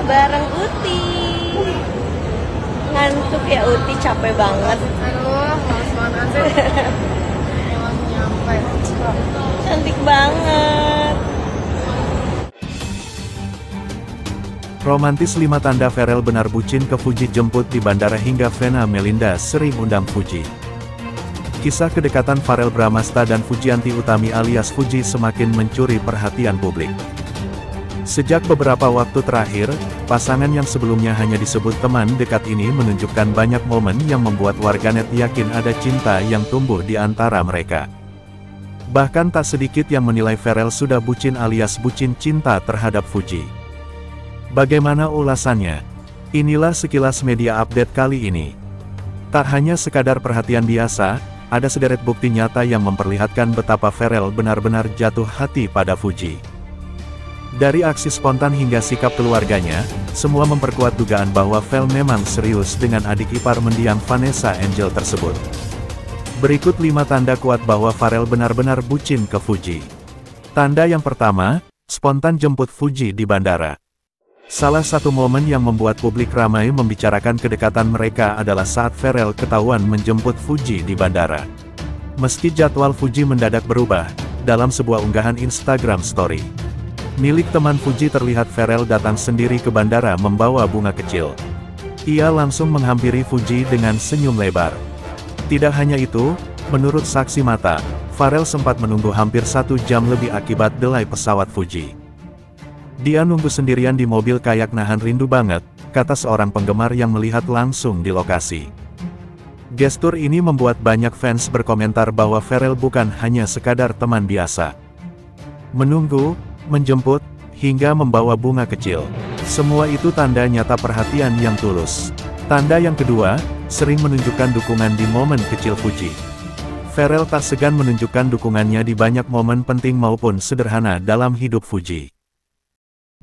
bareng Uti. Ngantuk ya Uti, capek banget. Aduh, males banget sih. Emang nyampe. Cantik banget. Romantis 5 tanda Pharrell benar bucin ke Fuji, jemput di bandara hingga Vena Melinda sering undang Fuji. Kisah kedekatan Pharrell Bramasta dan Fujianti Utami alias Fuji semakin mencuri perhatian publik. Sejak beberapa waktu terakhir, pasangan yang sebelumnya hanya disebut teman dekat ini menunjukkan banyak momen yang membuat warganet yakin ada cinta yang tumbuh di antara mereka. Bahkan tak sedikit yang menilai Pharrell sudah bucin alias bucin cinta terhadap Fuji. Bagaimana ulasannya? Inilah sekilas media update kali ini. Tak hanya sekadar perhatian biasa, ada sederet bukti nyata yang memperlihatkan betapa Pharrell benar-benar jatuh hati pada Fuji. Dari aksi spontan hingga sikap keluarganya, semua memperkuat dugaan bahwa Pharrell memang serius dengan adik ipar mendiang Vanessa Angel tersebut. Berikut 5 tanda kuat bahwa Pharrell benar-benar bucin ke Fuji. Tanda yang pertama, spontan jemput Fuji di bandara. Salah satu momen yang membuat publik ramai membicarakan kedekatan mereka adalah saat Pharrell ketahuan menjemput Fuji di bandara. Meski jadwal Fuji mendadak berubah, dalam sebuah unggahan Instagram Story milik teman Fuji terlihat Pharrell datang sendiri ke bandara membawa bunga kecil. Ia langsung menghampiri Fuji dengan senyum lebar. Tidak hanya itu, menurut saksi mata, Pharrell sempat menunggu hampir 1 jam lebih akibat delay pesawat Fuji. Dia nunggu sendirian di mobil kayak nahan rindu banget, kata seorang penggemar yang melihat langsung di lokasi. Gestur ini membuat banyak fans berkomentar bahwa Pharrell bukan hanya sekadar teman biasa. Menunggu, menjemput, hingga membawa bunga kecil. Semua itu tanda nyata perhatian yang tulus. Tanda yang kedua, sering menunjukkan dukungan di momen kecil Fuji. Pharrell tak segan menunjukkan dukungannya di banyak momen penting maupun sederhana dalam hidup Fuji.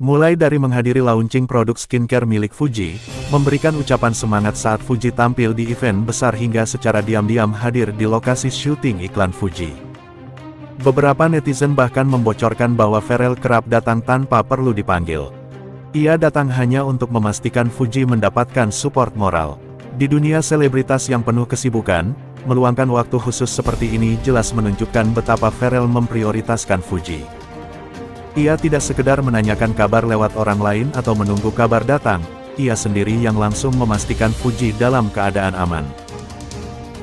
Mulai dari menghadiri launching produk skincare milik Fuji, memberikan ucapan semangat saat Fuji tampil di event besar hingga secara diam-diam hadir di lokasi syuting iklan Fuji. Beberapa netizen bahkan membocorkan bahwa Pharrell kerap datang tanpa perlu dipanggil. Ia datang hanya untuk memastikan Fuji mendapatkan support moral. Di dunia selebritas yang penuh kesibukan, meluangkan waktu khusus seperti ini jelas menunjukkan betapa Pharrell memprioritaskan Fuji. Ia tidak sekedar menanyakan kabar lewat orang lain atau menunggu kabar datang, ia sendiri yang langsung memastikan Fuji dalam keadaan aman.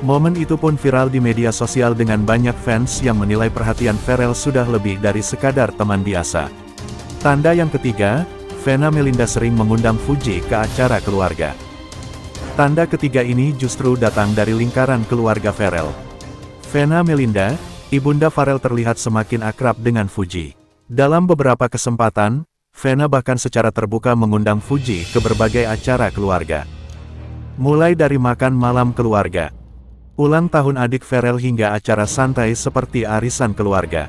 Momen itu pun viral di media sosial dengan banyak fans yang menilai perhatian Pharrell sudah lebih dari sekadar teman biasa. Tanda yang ketiga, Vena Melinda sering mengundang Fuji ke acara keluarga. Tanda ketiga ini justru datang dari lingkaran keluarga Pharrell. Vena Melinda, ibunda Pharrell terlihat semakin akrab dengan Fuji. Dalam beberapa kesempatan, Vena bahkan secara terbuka mengundang Fuji ke berbagai acara keluarga. Mulai dari makan malam keluarga, ulang tahun adik Pharrell hingga acara santai seperti arisan keluarga.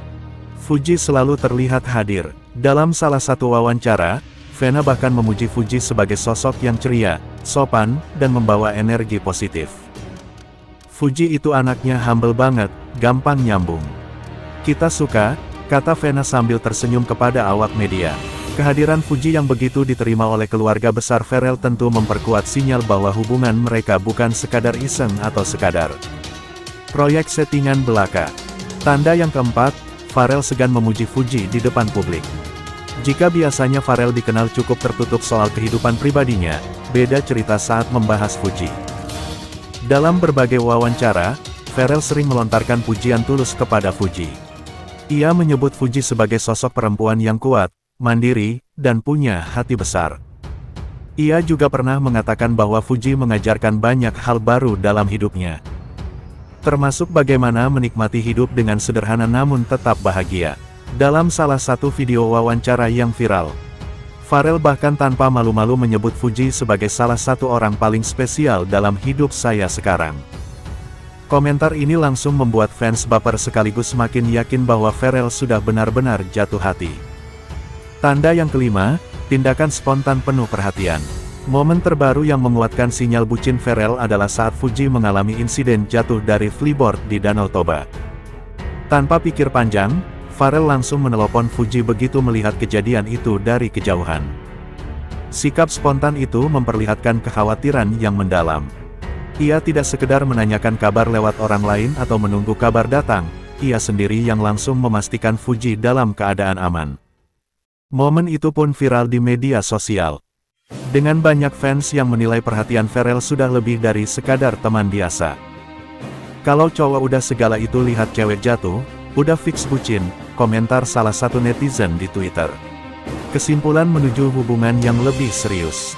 Fuji selalu terlihat hadir. Dalam salah satu wawancara, Vena bahkan memuji Fuji sebagai sosok yang ceria, sopan, dan membawa energi positif. Fuji itu anaknya humble banget, gampang nyambung. Kita suka, kata Vena sambil tersenyum kepada awak media. Kehadiran Fuji yang begitu diterima oleh keluarga besar Pharrell tentu memperkuat sinyal bahwa hubungan mereka bukan sekadar iseng atau sekadar proyek settingan belaka. Tanda yang keempat, Pharrell segan memuji Fuji di depan publik. Jika biasanya Pharrell dikenal cukup tertutup soal kehidupan pribadinya, beda cerita saat membahas Fuji. Dalam berbagai wawancara, Pharrell sering melontarkan pujian tulus kepada Fuji. Ia menyebut Fuji sebagai sosok perempuan yang kuat, mandiri, dan punya hati besar. Ia juga pernah mengatakan bahwa Fuji mengajarkan banyak hal baru dalam hidupnya. Termasuk bagaimana menikmati hidup dengan sederhana namun tetap bahagia. Dalam salah satu video wawancara yang viral, Pharrell bahkan tanpa malu-malu menyebut Fuji sebagai salah satu orang paling spesial dalam hidup saya sekarang. Komentar ini langsung membuat fans baper sekaligus semakin yakin bahwa Pharrell sudah benar-benar jatuh hati. Tanda yang kelima, tindakan spontan penuh perhatian. Momen terbaru yang menguatkan sinyal bucin Pharrell adalah saat Fuji mengalami insiden jatuh dari flyboard di Danau Toba. Tanpa pikir panjang, Pharrell langsung menelpon Fuji begitu melihat kejadian itu dari kejauhan. Sikap spontan itu memperlihatkan kekhawatiran yang mendalam. Ia tidak sekedar menanyakan kabar lewat orang lain atau menunggu kabar datang, ia sendiri yang langsung memastikan Fuji dalam keadaan aman. Momen itu pun viral di media sosial. Dengan banyak fans yang menilai perhatian Pharrell sudah lebih dari sekadar teman biasa. Kalau cowok udah segala itu lihat cewek jatuh, udah fix bucin, komentar salah satu netizen di Twitter. Kesimpulan menuju hubungan yang lebih serius.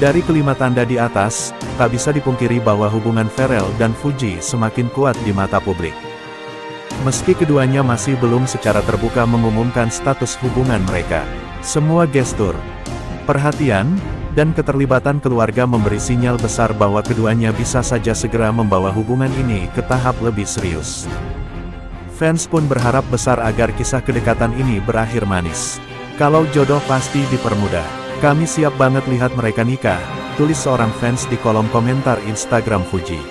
Dari kelima tanda di atas, tak bisa dipungkiri bahwa hubungan Pharrell dan Fuji semakin kuat di mata publik. Meski keduanya masih belum secara terbuka mengumumkan status hubungan mereka, semua gestur, perhatian, dan keterlibatan keluarga memberi sinyal besar bahwa keduanya bisa saja segera membawa hubungan ini ke tahap lebih serius. Fans pun berharap besar agar kisah kedekatan ini berakhir manis. Kalau jodoh pasti dipermudah. Kami siap banget lihat mereka nikah, tulis seorang fans di kolom komentar Instagram Fuji.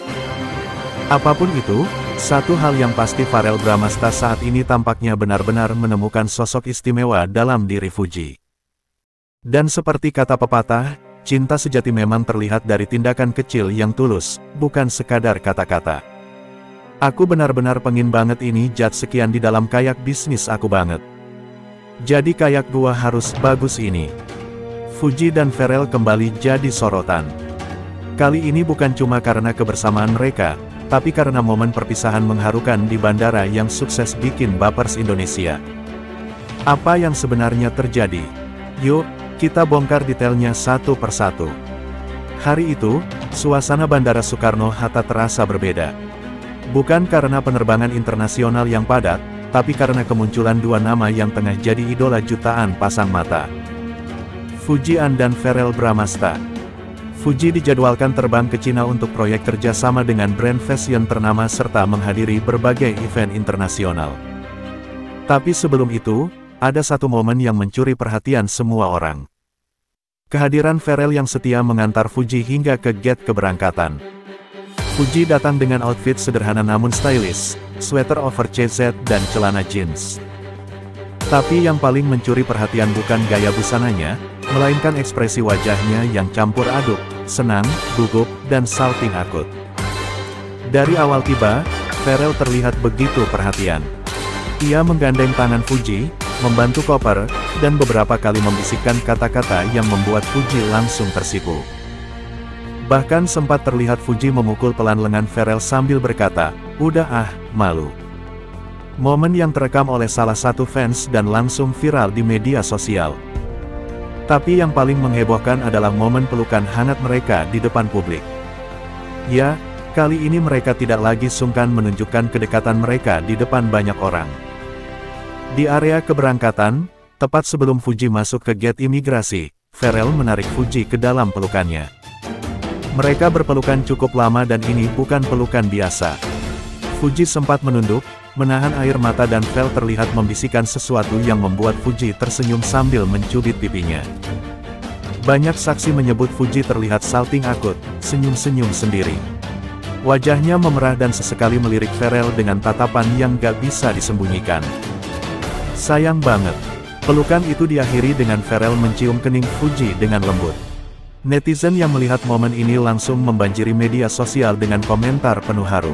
Apapun itu, satu hal yang pasti Pharrell Bramasta saat ini tampaknya benar-benar menemukan sosok istimewa dalam diri Fuji. Dan seperti kata pepatah, cinta sejati memang terlihat dari tindakan kecil yang tulus, bukan sekadar kata-kata. Aku benar-benar pengen banget ini jat sekian di dalam kayak bisnis aku banget. Jadi kayak gua harus bagus ini. Fuji dan Pharrell kembali jadi sorotan. Kali ini bukan cuma karena kebersamaan mereka, tapi karena momen perpisahan mengharukan di bandara yang sukses bikin bapers Indonesia. Apa yang sebenarnya terjadi? Yuk, kita bongkar detailnya satu persatu. Hari itu, suasana Bandara Soekarno-Hatta terasa berbeda. Bukan karena penerbangan internasional yang padat, tapi karena kemunculan dua nama yang tengah jadi idola jutaan pasang mata. Fuji dan Pharrell Bramasta. Fuji dijadwalkan terbang ke Cina untuk proyek kerjasama dengan brand fashion ternama serta menghadiri berbagai event internasional. Tapi sebelum itu, ada satu momen yang mencuri perhatian semua orang. Kehadiran Pharrell yang setia mengantar Fuji hingga ke gate keberangkatan. Fuji datang dengan outfit sederhana namun stylish, sweater oversize dan celana jeans. Tapi yang paling mencuri perhatian bukan gaya busananya, melainkan ekspresi wajahnya yang campur aduk, senang, gugup, dan salting akut. Dari awal tiba, Pharrell terlihat begitu perhatian. Ia menggandeng tangan Fuji, membantu koper, dan beberapa kali membisikkan kata-kata yang membuat Fuji langsung tersipu. Bahkan sempat terlihat Fuji memukul pelan lengan Pharrell sambil berkata, "Udah ah, malu." Momen yang terekam oleh salah satu fans dan langsung viral di media sosial. Tapi yang paling menghebohkan adalah momen pelukan hangat mereka di depan publik. Ya, kali ini mereka tidak lagi sungkan menunjukkan kedekatan mereka di depan banyak orang. Di area keberangkatan, tepat sebelum Fuji masuk ke gate imigrasi, Pharrell menarik Fuji ke dalam pelukannya. Mereka berpelukan cukup lama dan ini bukan pelukan biasa. Fuji sempat menunduk, menahan air mata dan Pharrell terlihat membisikkan sesuatu yang membuat Fuji tersenyum sambil mencubit pipinya. Banyak saksi menyebut Fuji terlihat salting akut, senyum-senyum sendiri. Wajahnya memerah dan sesekali melirik Pharrell dengan tatapan yang gak bisa disembunyikan. Sayang banget. Pelukan itu diakhiri dengan Pharrell mencium kening Fuji dengan lembut. Netizen yang melihat momen ini langsung membanjiri media sosial dengan komentar penuh haru.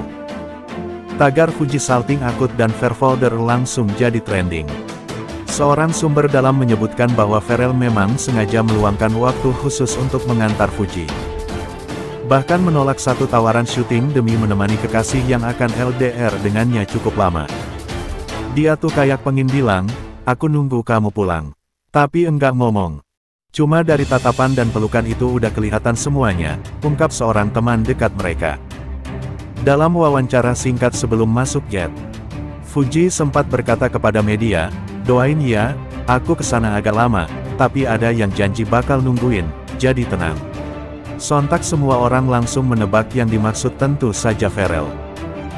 Tagar Fuji salting akut dan Pharrell langsung jadi trending. Seorang sumber dalam menyebutkan bahwa Pharrell memang sengaja meluangkan waktu khusus untuk mengantar Fuji. Bahkan menolak satu tawaran syuting demi menemani kekasih yang akan LDR dengannya cukup lama. Dia tuh kayak pengen bilang, "Aku nunggu kamu pulang." Tapi enggak ngomong. Cuma dari tatapan dan pelukan itu udah kelihatan semuanya, ungkap seorang teman dekat mereka. Dalam wawancara singkat sebelum masuk gate, Fuji sempat berkata kepada media, "Doain ya, aku kesana agak lama, tapi ada yang janji bakal nungguin, jadi tenang." Sontak semua orang langsung menebak yang dimaksud tentu saja Pharrell.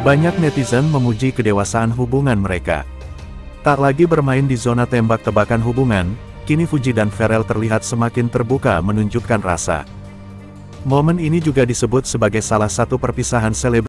Banyak netizen memuji kedewasaan hubungan mereka. Tak lagi bermain di zona tembak-tebakan hubungan, kini Fuji dan Pharrell terlihat semakin terbuka menunjukkan rasa. Momen ini juga disebut sebagai salah satu perpisahan selebriti